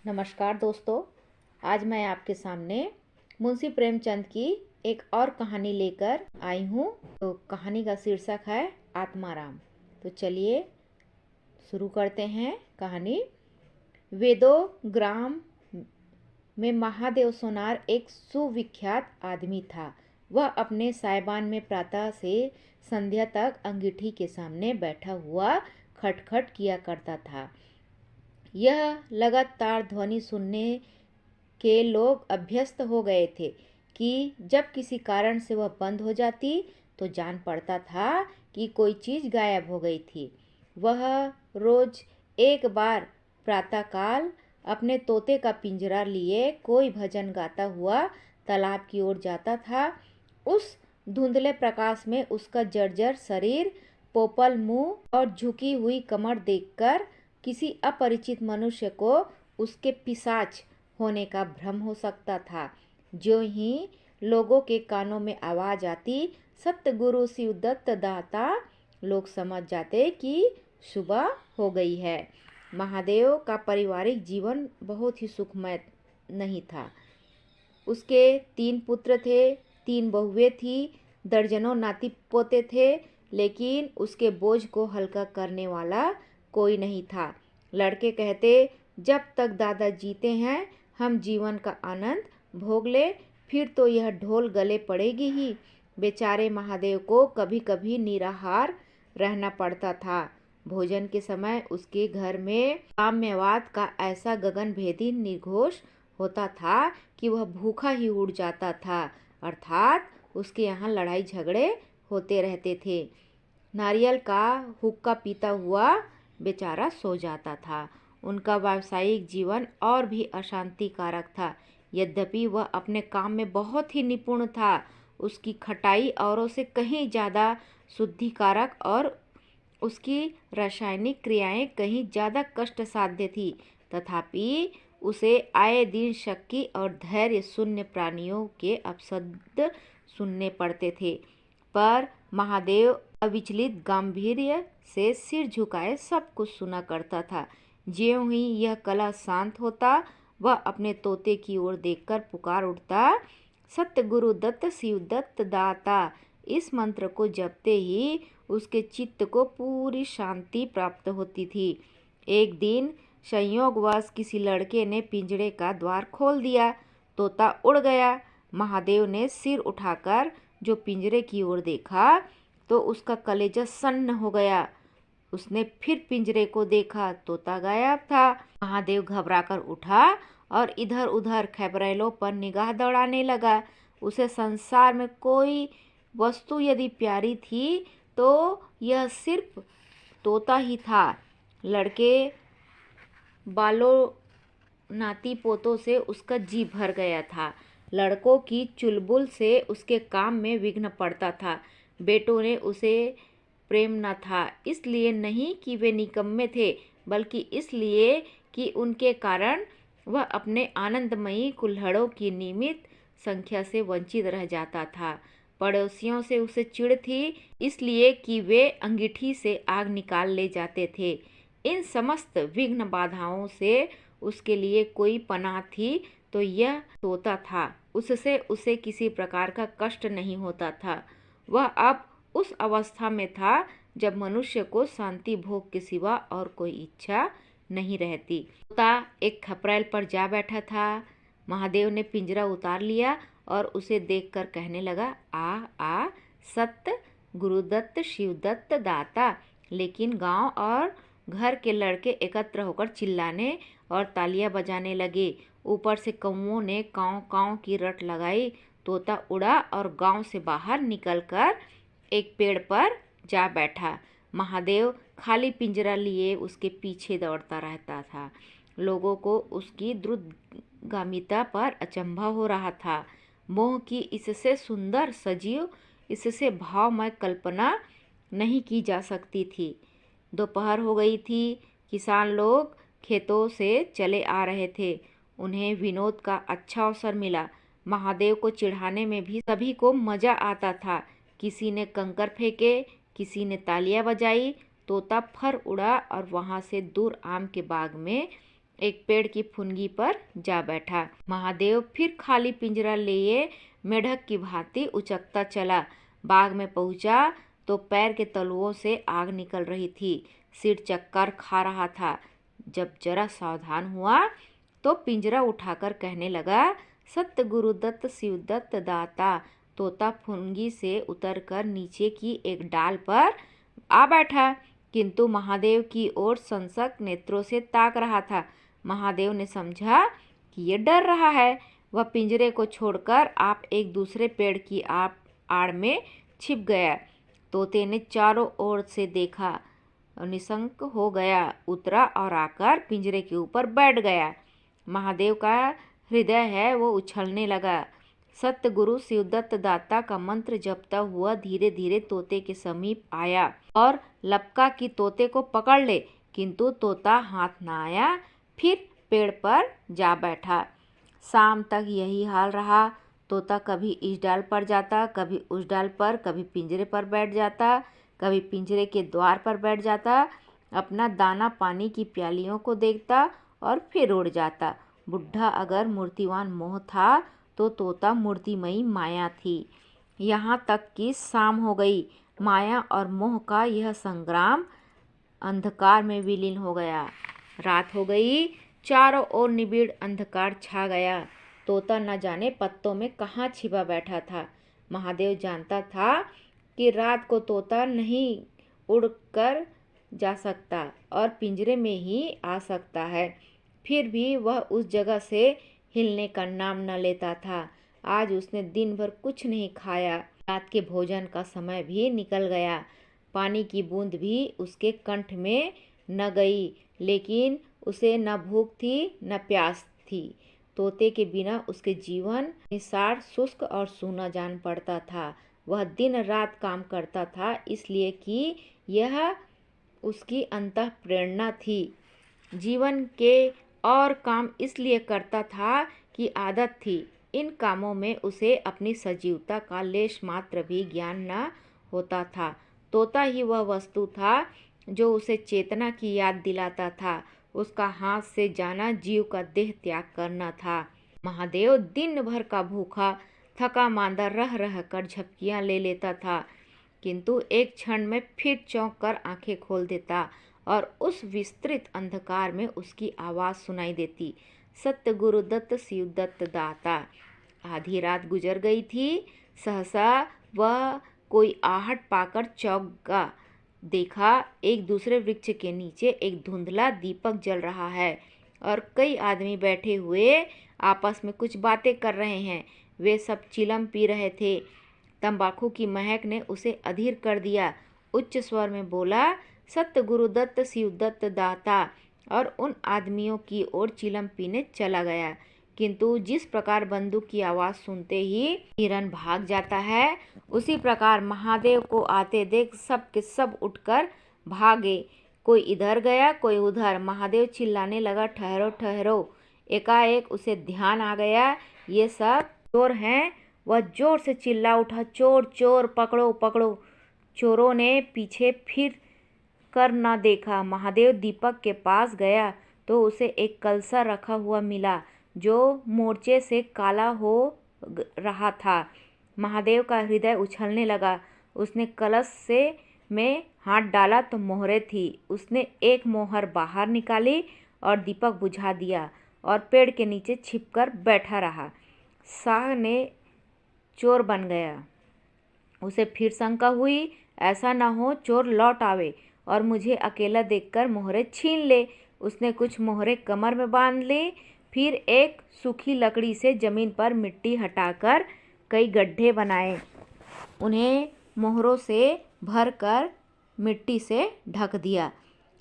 नमस्कार दोस्तों। आज मैं आपके सामने मुंशी प्रेमचंद की एक और कहानी लेकर आई हूँ। तो कहानी का शीर्षक है आत्माराम। तो चलिए शुरू करते हैं कहानी। वेदो ग्राम में महादेव सोनार एक सुविख्यात आदमी था। वह अपने साइबान में प्रातः से संध्या तक अंगीठी के सामने बैठा हुआ खटखट किया करता था। यह लगातार ध्वनि सुनने के लोग अभ्यस्त हो गए थे कि जब किसी कारण से वह बंद हो जाती तो जान पड़ता था कि कोई चीज़ गायब हो गई थी। वह रोज एक बार प्रातःकाल अपने तोते का पिंजरा लिए कोई भजन गाता हुआ तालाब की ओर जाता था। उस धुंधले प्रकाश में उसका जर्जर शरीर, पोपल मुंह और झुकी हुई कमर देखकर किसी अपरिचित मनुष्य को उसके पिशाच होने का भ्रम हो सकता था। जो ही लोगों के कानों में आवाज आती सतगुरु शिवदत्त दाता, लोग समझ जाते कि सुबह हो गई है। महादेव का पारिवारिक जीवन बहुत ही सुखमय नहीं था। उसके 3 पुत्र थे, 3 बहुएं थी, दर्जनों नाती पोते थे, लेकिन उसके बोझ को हल्का करने वाला कोई नहीं था। लड़के कहते, जब तक दादा जीते हैं हम जीवन का आनंद भोग ले, फिर तो यह ढोल गले पड़ेगी ही। बेचारे महादेव को कभी कभी निराहार रहना पड़ता था। भोजन के समय उसके घर में साम्यवाद का ऐसा गगनभेदी निर्घोष होता था कि वह भूखा ही उड़ जाता था। अर्थात उसके यहाँ लड़ाई झगड़े होते रहते थे। नारियल का हुक्का पीता हुआ बेचारा सो जाता था। उनका व्यावसायिक जीवन और भी अशांतिकारक था। यद्यपि वह अपने काम में बहुत ही निपुण था। उसकी खटाई औरों से कहीं ज़्यादा शुद्धिकारक और उसकी रासायनिक क्रियाएं कहीं ज़्यादा कष्ट साध्य थी। तथापि उसे आए दिन शक्की और धैर्य शून्य प्राणियों के अपशब्द सुनने पड़ते थे। पर महादेव अविचलित गांभीर्य से सिर झुकाए सब कुछ सुना करता था। ज्यों ही यह कला शांत होता, वह अपने तोते की ओर देखकर पुकार उठता, सतगुरु दत्त शिवदत्त दाता। इस मंत्र को जपते ही उसके चित्त को पूरी शांति प्राप्त होती थी। एक दिन संयोगवश किसी लड़के ने पिंजरे का द्वार खोल दिया। तोता उड़ गया। महादेव ने सिर उठाकर जो पिंजरे की ओर देखा तो उसका कलेजा सन्न हो गया। उसने फिर पिंजरे को देखा, तोता गायब था। महादेव घबराकर उठा और इधर उधर खैबरेलों पर निगाह दौड़ाने लगा। उसे संसार में कोई वस्तु यदि प्यारी थी तो यह सिर्फ तोता ही था। लड़के बालों नाती पोतों से उसका जी भर गया था। लड़कों की चुलबुल से उसके काम में विघ्न पड़ता था। बेटों ने उसे प्रेम न था, इसलिए नहीं कि वे निकम्मे थे, बल्कि इसलिए कि उनके कारण वह अपने आनंदमयी कुल्हड़ों की नियमित संख्या से वंचित रह जाता था। पड़ोसियों से उसे चिढ़ थी, इसलिए कि वे अंगीठी से आग निकाल ले जाते थे। इन समस्त विघ्न बाधाओं से उसके लिए कोई पनाह थी तो यह तोता था। उससे उसे किसी प्रकार का कष्ट नहीं होता था। वह अब उस अवस्था में था जब मनुष्य को शांति भोग के सिवा और कोई इच्छा नहीं रहती। तोता एक खपरेल पर जा बैठा था। महादेव ने पिंजरा उतार लिया और उसे देखकर कहने लगा, आ आ सत्य गुरुदत्त शिवदत्त दाता। लेकिन गांव और घर के लड़के एकत्र होकर चिल्लाने और तालियां बजाने लगे। ऊपर से कौओं ने काँव काँव की रट लगाई। तोता उड़ा और गांव से बाहर निकलकर एक पेड़ पर जा बैठा। महादेव खाली पिंजरा लिए उसके पीछे दौड़ता रहता था। लोगों को उसकी द्रुतगामिता पर अचंभा हो रहा था। मोह की इससे सुंदर सजीव, इससे भावमय कल्पना नहीं की जा सकती थी। दोपहर हो गई थी। किसान लोग खेतों से चले आ रहे थे। उन्हें विनोद का अच्छा अवसर मिला। महादेव को चिढ़ाने में भी सभी को मजा आता था। किसी ने कंकर फेंके, किसी ने तालियां बजाई। तोता फर उड़ा और वहां से दूर आम के बाग में एक पेड़ की फुनगी पर जा बैठा। महादेव फिर खाली पिंजरा लिए मेढक की भांति उचकता चला। बाग में पहुंचा तो पैर के तलुओं से आग निकल रही थी। सिर चक्कर खा रहा था। जब जरा सावधान हुआ तो पिंजरा उठाकर कहने लगा, सत्य गुरुदत्त शिवदत्त दाता। तोता फुनगी से उतरकर नीचे की एक डाल पर आ बैठा, किंतु महादेव की ओर संसक नेत्रों से ताक रहा था। महादेव ने समझा कि ये डर रहा है। वह पिंजरे को छोड़कर आप एक दूसरे पेड़ की आड़ में छिप गया। तोते ने चारों ओर से देखा, निशंक हो गया, उतरा और आकर पिंजरे के ऊपर बैठ गया। महादेव का हृदय है वो उछलने लगा। सत्य गुरु शिवदत्त दाता का मंत्र जपता हुआ धीरे धीरे तोते के समीप आया और लपका कि तोते को पकड़ ले, किंतु तोता हाथ न आया। फिर पेड़ पर जा बैठा। शाम तक यही हाल रहा। तोता कभी इस डाल पर जाता, कभी उस डाल पर, कभी पिंजरे पर बैठ जाता, कभी पिंजरे के द्वार पर बैठ जाता, अपना दाना पानी की प्यालियों को देखता और फिर उड़ जाता। बुढ़ा अगर मूर्तिवान मोह था तो तोता मूर्तिमयी माया थी। यहाँ तक कि शाम हो गई। माया और मोह का यह संग्राम अंधकार में विलीन हो गया। रात हो गई। चारों ओर निबिड़ अंधकार छा गया। तोता न जाने पत्तों में कहाँ छिपा बैठा था। महादेव जानता था कि रात को तोता नहीं उड़कर जा सकता और पिंजरे में ही आ सकता है। फिर भी वह उस जगह से हिलने का नाम न लेता था। आज उसने दिन भर कुछ नहीं खाया। रात के भोजन का समय भी निकल गया। पानी की बूंद भी उसके कंठ में न गई, लेकिन उसे न भूख थी न प्यास थी। तोते के बिना उसके जीवन निसार, शुष्क और सूना जान पड़ता था। वह दिन रात काम करता था इसलिए कि यह उसकी अंतः प्रेरणा थी। जीवन के और काम इसलिए करता था कि आदत थी। इन कामों में उसे अपनी सजीवता का लेश मात्र भी ज्ञान न होता था। तोता ही वह वस्तु था जो उसे चेतना की याद दिलाता था। उसका हाथ से जाना जीव का देह त्याग करना था। महादेव दिन भर का भूखा थका मांदा रह रह कर झपकियां ले लेता था, किंतु एक क्षण में फिर चौंक कर आंखें खोल देता और उस विस्तृत अंधकार में उसकी आवाज़ सुनाई देती, सत्य गुरुदत्त शिवदत्त दाता। आधी रात गुजर गई थी। सहसा वह कोई आहट पाकर चौंका। देखा, एक दूसरे वृक्ष के नीचे एक धुंधला दीपक जल रहा है और कई आदमी बैठे हुए आपस में कुछ बातें कर रहे हैं। वे सब चिलम पी रहे थे। तंबाकू की महक ने उसे अधीर कर दिया। उच्च स्वर में बोला, सत्य गुरुदत्त शिवदत्त दाता, और उन आदमियों की ओर चिलम पीने चला गया। किंतु जिस प्रकार बंदूक की आवाज़ सुनते ही हिरन भाग जाता है, उसी प्रकार महादेव को आते देख सब के सब उठकर भागे। कोई इधर गया, कोई उधर। महादेव चिल्लाने लगा, ठहरो ठहरो। एकाएक उसे ध्यान आ गया, ये सब चोर हैं। वह जोर से चिल्ला उठा, चोर चोर, पकड़ो पकड़ो। चोरों ने पीछे फिर कर न देखा। महादेव दीपक के पास गया तो उसे एक कलसा रखा हुआ मिला जो मोर्चे से काला हो रहा था। महादेव का हृदय उछलने लगा। उसने कलश से में हाथ डाला तो मोहरें थी। उसने एक मोहर बाहर निकाली और दीपक बुझा दिया और पेड़ के नीचे छिपकर बैठा रहा। शाह ने चोर बन गया। उसे फिर शंका हुई, ऐसा न हो चोर लौट आवे और मुझे अकेला देखकर मोहरें छीन ले। उसने कुछ मोहरें कमर में बांध ली। फिर एक सूखी लकड़ी से जमीन पर मिट्टी हटाकर कई गड्ढे बनाए। उन्हें मोहरों से भरकर मिट्टी से ढक दिया।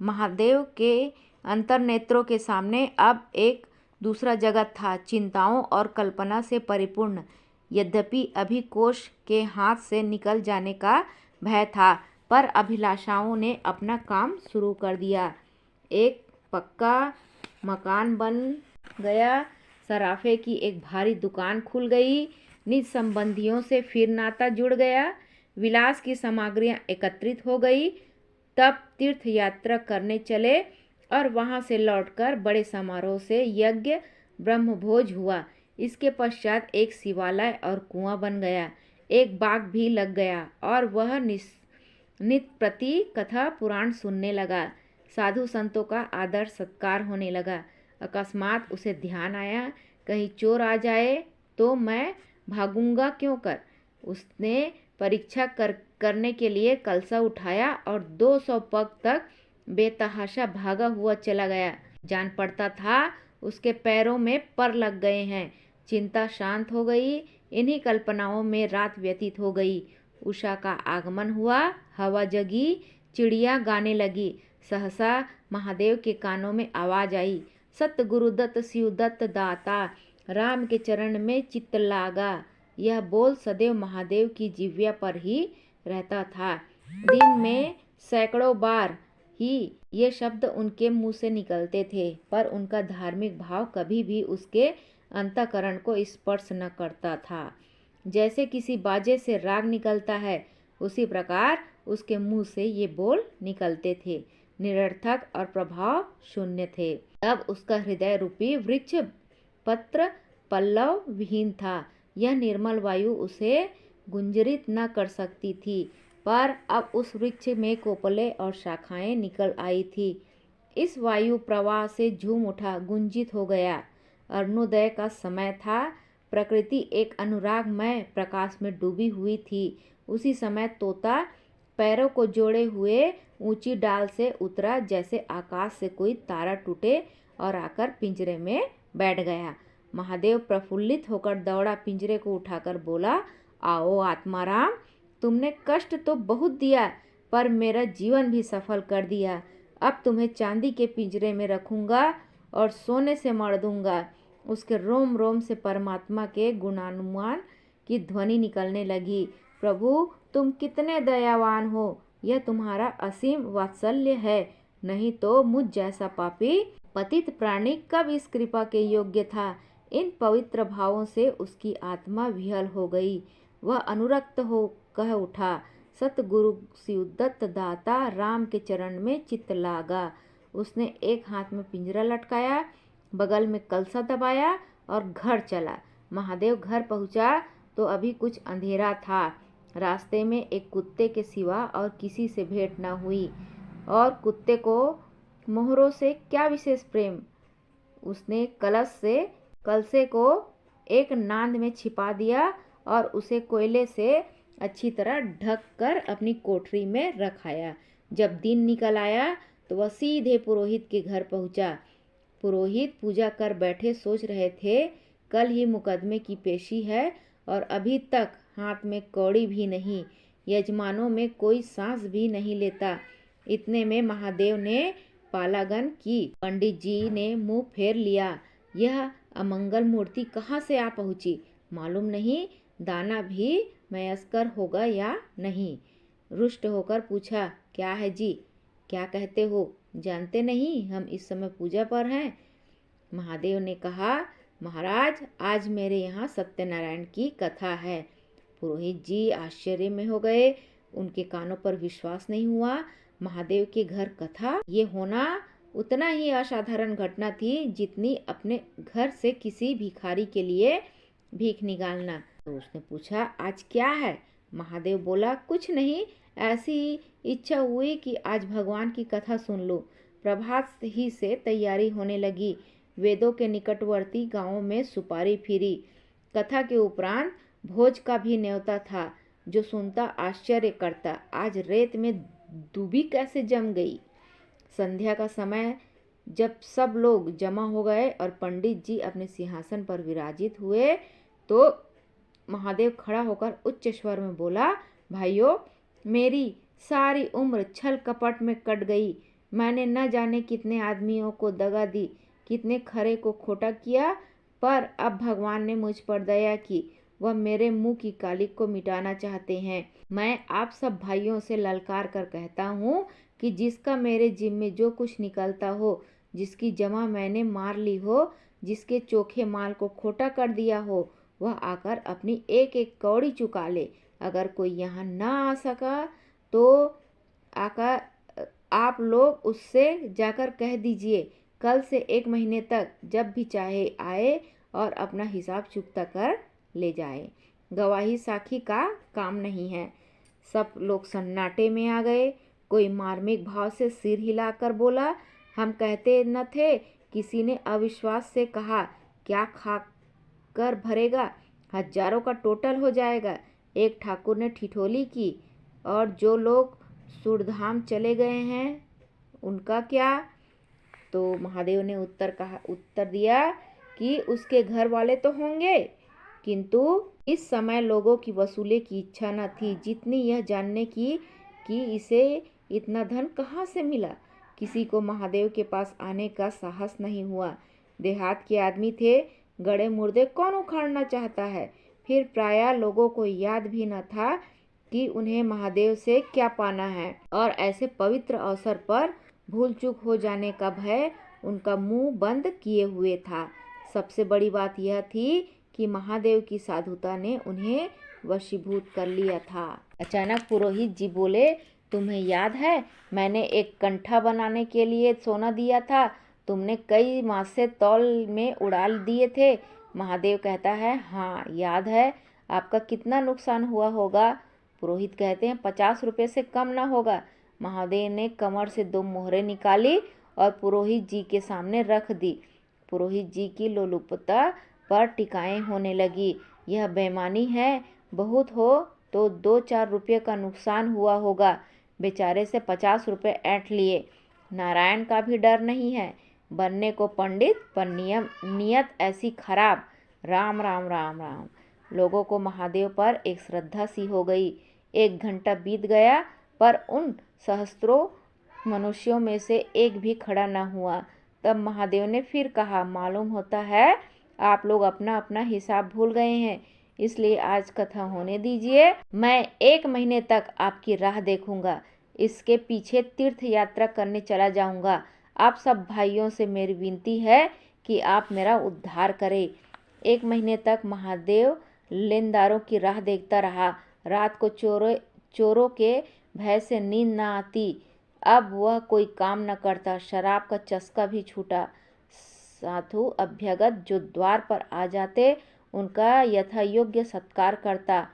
महादेव के अंतर्नेत्रों के सामने अब एक दूसरा जगत था, चिंताओं और कल्पना से परिपूर्ण। यद्यपि अभी कोष के हाथ से निकल जाने का भय था, पर अभिलाषाओं ने अपना काम शुरू कर दिया। एक पक्का मकान बन गया। सराफे की एक भारी दुकान खुल गई। निज संबंधियों से फिर नाता जुड़ गया। विलास की सामग्रियां एकत्रित हो गई। तब तीर्थ यात्रा करने चले और वहां से लौटकर बड़े समारोह से यज्ञ ब्रह्मभोज हुआ। इसके पश्चात एक शिवालय और कुआं बन गया, एक बाग भी लग गया और वह नित प्रति कथा पुराण सुनने लगा। साधु संतों का आदर सत्कार होने लगा। अकस्मात उसे ध्यान आया, कहीं चोर आ जाए तो मैं भागूंगा क्यों कर। उसने परीक्षा करने के लिए कलसा उठाया और 200 पग तक बेतहाशा भागा हुआ चला गया। जान पड़ता था उसके पैरों में पर लग गए हैं। चिंता शांत हो गई। इन्हीं कल्पनाओं में रात व्यतीत हो गई। उषा का आगमन हुआ, हवा जगी, चिड़िया गाने लगी। सहसा महादेव के कानों में आवाज आई, सत गुरुदत्त शिवदत्त दाता, राम के चरण में चित्त लागा। यह बोल सदैव महादेव की जिह्वा पर ही रहता था। दिन में सैकड़ों बार ही ये शब्द उनके मुंह से निकलते थे, पर उनका धार्मिक भाव कभी भी उसके अंतःकरण को स्पर्श न करता था। जैसे किसी बाजे से राग निकलता है, उसी प्रकार उसके मुंह से ये बोल निकलते थे। निरर्थक और प्रभाव शून्य थे। तब उसका हृदय रूपी वृक्ष पत्र पल्लव विहीन था। यह निर्मल वायु उसे गुंजरित न कर सकती थी, पर अब उस वृक्ष में कोपले और शाखाएं निकल आई थी। इस वायु प्रवाह से झूम उठा, गुंजित हो गया। अरुणोदय का समय था। प्रकृति एक अनुरागमय प्रकाश में डूबी हुई थी। उसी समय तोता पैरों को जोड़े हुए ऊंची डाल से उतरा, जैसे आकाश से कोई तारा टूटे और आकर पिंजरे में बैठ गया। महादेव प्रफुल्लित होकर दौड़ा, पिंजरे को उठाकर बोला, आओ आत्माराम, तुमने कष्ट तो बहुत दिया, पर मेरा जीवन भी सफल कर दिया। अब तुम्हें चांदी के पिंजरे में रखूंगा और सोने से मढ़ दूंगा। उसके रोम रोम से परमात्मा के गुणानुमान की ध्वनि निकलने लगी। प्रभु, तुम कितने दयावान हो, यह तुम्हारा असीम वात्सल्य है। नहीं तो मुझ जैसा पापी पतित प्राणी कब इस कृपा के योग्य था। इन पवित्र भावों से उसकी आत्मा विहल हो गई। वह अनुरक्त हो कह उठा, सतगुरु शिवदत्त दाता, राम के चरण में चित्त लागा। उसने एक हाथ में पिंजरा लटकाया, बगल में कलसा दबाया और घर चला। महादेव घर पहुंचा तो अभी कुछ अंधेरा था। रास्ते में एक कुत्ते के सिवा और किसी से भेंट न हुई, और कुत्ते को मोहरों से क्या विशेष प्रेम। उसने कलसे को एक नांद में छिपा दिया और उसे कोयले से अच्छी तरह ढक कर अपनी कोठरी में रखाया। जब दिन निकल आया तो वह सीधे पुरोहित के घर पहुंचा। पुरोहित पूजा कर बैठे सोच रहे थे, कल ही मुकदमे की पेशी है और अभी तक हाथ में कौड़ी भी नहीं, यजमानों में कोई सांस भी नहीं लेता। इतने में महादेव ने पालागन की। पंडित जी ने मुंह फेर लिया। यह अमंगल मूर्ति कहाँ से आ पहुंची, मालूम नहीं। दाना भी मयस्कर होगा या नहीं। रुष्ट होकर पूछा, क्या है जी, क्या कहते हो, जानते नहीं हम इस समय पूजा पर हैं। महादेव ने कहा, महाराज, आज मेरे यहाँ सत्यनारायण की कथा है। पुरोहित जी आश्चर्य में हो गए। उनके कानों पर विश्वास नहीं हुआ। महादेव के घर कथा ये होना उतना ही असाधारण घटना थी जितनी अपने घर से किसी भिखारी के लिए भीख निकालना। तो उसने पूछा, आज क्या है। महादेव बोला, कुछ नहीं, ऐसी इच्छा हुई कि आज भगवान की कथा सुन लो। प्रभात ही से तैयारी होने लगी। वेदों के निकटवर्ती गांवों में सुपारी फिरी। कथा के उपरांत भोज का भी न्योता था। जो सुनता आश्चर्य करता, आज रेत में दूबी कैसे जम गई। संध्या का समय जब सब लोग जमा हो गए और पंडित जी अपने सिंहासन पर विराजित हुए, तो महादेव खड़ा होकर उच्च स्वर में बोला, भाइयों, मेरी सारी उम्र छल कपट में कट गई। मैंने न जाने कितने आदमियों को दगा दी, कितने खरे को खोटा किया, पर अब भगवान ने मुझ पर दया की। वह मेरे मुंह की काली को मिटाना चाहते हैं। मैं आप सब भाइयों से ललकार कर कहता हूँ कि जिसका मेरे जिम्मे जो कुछ निकलता हो, जिसकी जमा मैंने मार ली हो, जिसके चोखे माल को खोटा कर दिया हो, वह आकर अपनी एक एक कौड़ी चुका ले। अगर कोई यहाँ ना आ सका तो आप लोग उससे जाकर कह दीजिए कल से 1 महीने तक जब भी चाहे आए और अपना हिसाब चुकता कर ले जाए। गवाही साखी का काम नहीं है। सब लोग सन्नाटे में आ गए। कोई मार्मिक भाव से सिर हिलाकर बोला, हम कहते न थे? किसी ने अविश्वास से कहा, क्या खा कर भरेगा, हजारों का टोटल हो जाएगा। एक ठाकुर ने ठिठोली की, और जो लोग सुरधाम चले गए हैं उनका क्या? तो महादेव ने उत्तर दिया कि उसके घर वाले तो होंगे, किंतु इस समय लोगों की वसूली की इच्छा न थी, जितनी यह जानने की कि इसे इतना धन कहाँ से मिला। किसी को महादेव के पास आने का साहस नहीं हुआ। देहात के आदमी थे, गड़े मुर्दे कौन उखाड़ना चाहता है। फिर प्रायः लोगों को याद भी न था कि उन्हें महादेव से क्या पाना है, और ऐसे पवित्र अवसर पर भूल चूक हो जाने का भय उनका मुंह बंद किए हुए था। सबसे बड़ी बात यह थी कि महादेव की साधुता ने उन्हें वशीभूत कर लिया था। अचानक पुरोहित जी बोले, तुम्हें याद है मैंने एक कंठा बनाने के लिए सोना दिया था, तुमने कई मासे तौल में उड़ा दिए थे। महादेव कहता है, हाँ याद है। आपका कितना नुकसान हुआ होगा? पुरोहित कहते हैं, 50 रुपये से कम न होगा। महादेव ने कमर से 2 मोहरें निकाली और पुरोहित जी के सामने रख दी। पुरोहित जी की लोलुपता पर टिकाएं होने लगी। यह बेईमानी है, बहुत हो तो 2-4 रुपये का नुकसान हुआ होगा। बेचारे से 50 रुपये ऐंठ लिए। नारायण का भी डर नहीं है, बनने को पंडित पर नियत ऐसी खराब। राम राम राम राम। लोगों को महादेव पर एक श्रद्धा सी हो गई। 1 घंटा बीत गया पर उन सहस्त्रों मनुष्यों में से एक भी खड़ा न हुआ। तब महादेव ने फिर कहा, मालूम होता है आप लोग अपना अपना हिसाब भूल गए हैं, इसलिए आज कथा होने दीजिए। मैं 1 महीने तक आपकी राह देखूंगा, इसके पीछे तीर्थ यात्रा करने चला जाऊंगा। आप सब भाइयों से मेरी विनती है कि आप मेरा उद्धार करें। 1 महीने तक महादेव लेनदारों की राह देखता रहा। रात को चोरों के भय से नींद न आती। अब वह कोई काम न करता। शराब का चस्का भी छूटा। साधु अभ्यागत जो द्वार पर आ जाते उनका यथायोग्य सत्कार करता।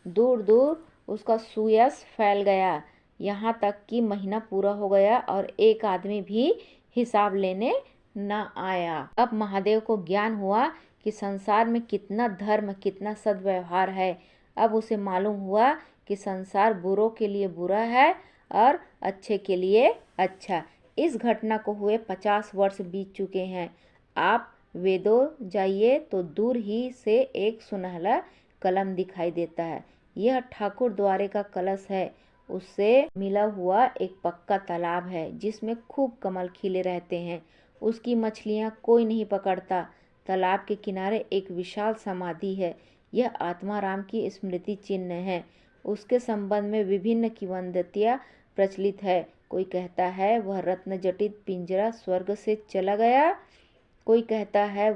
दूर दूर उसका सुयश फैल गया। यहाँ तक कि महीना पूरा हो गया और एक आदमी भी हिसाब लेने न आया। अब महादेव को ज्ञान हुआ कि संसार में कितना धर्म, कितना सद्व्यवहार है। अब उसे मालूम हुआ कि संसार बुरों के लिए बुरा है और अच्छे के लिए अच्छा। इस घटना को हुए 50 वर्ष बीत चुके हैं। आप वेदों जाइए तो दूर ही से एक सुनहला कलम दिखाई देता है। यह ठाकुर द्वारे का कलश है। उससे मिला हुआ एक पक्का तालाब है जिसमें खूब कमल खिले रहते हैं। उसकी मछलियां कोई नहीं पकड़ता। तालाब के किनारे एक विशाल समाधि है। यह आत्माराम की स्मृति चिन्ह है। उसके संबंध में विभिन्न किंवदंतियां प्रचलित है। कोई कहता है वह रत्न जटित पिंजरा स्वर्ग से चला गया, कोई कहता है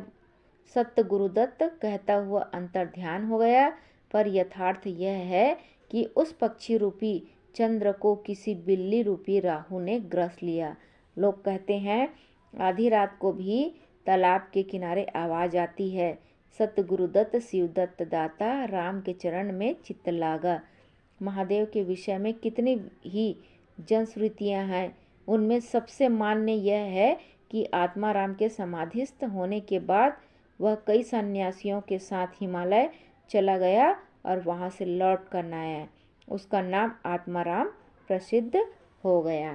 सत्य गुरुदत्त कहता हुआ अंतर्ध्यान हो गया, पर यथार्थ यह है कि उस पक्षी रूपी चंद्र को किसी बिल्ली रूपी राहु ने ग्रस लिया। लोग कहते हैं आधी रात को भी तालाब के किनारे आवाज आती है, सत्य गुरुदत्त शिवदत्त दाता राम के चरण में चित्त लागा। महादेव के विषय में कितनी ही जनश्रुतियाँ हैं। उनमें सबसे मान्य यह है कि आत्माराम के समाधिस्थ होने के बाद वह कई सन्यासियों के साथ हिमालय चला गया और वहां से लौट कर आया। उसका नाम आत्माराम प्रसिद्ध हो गया।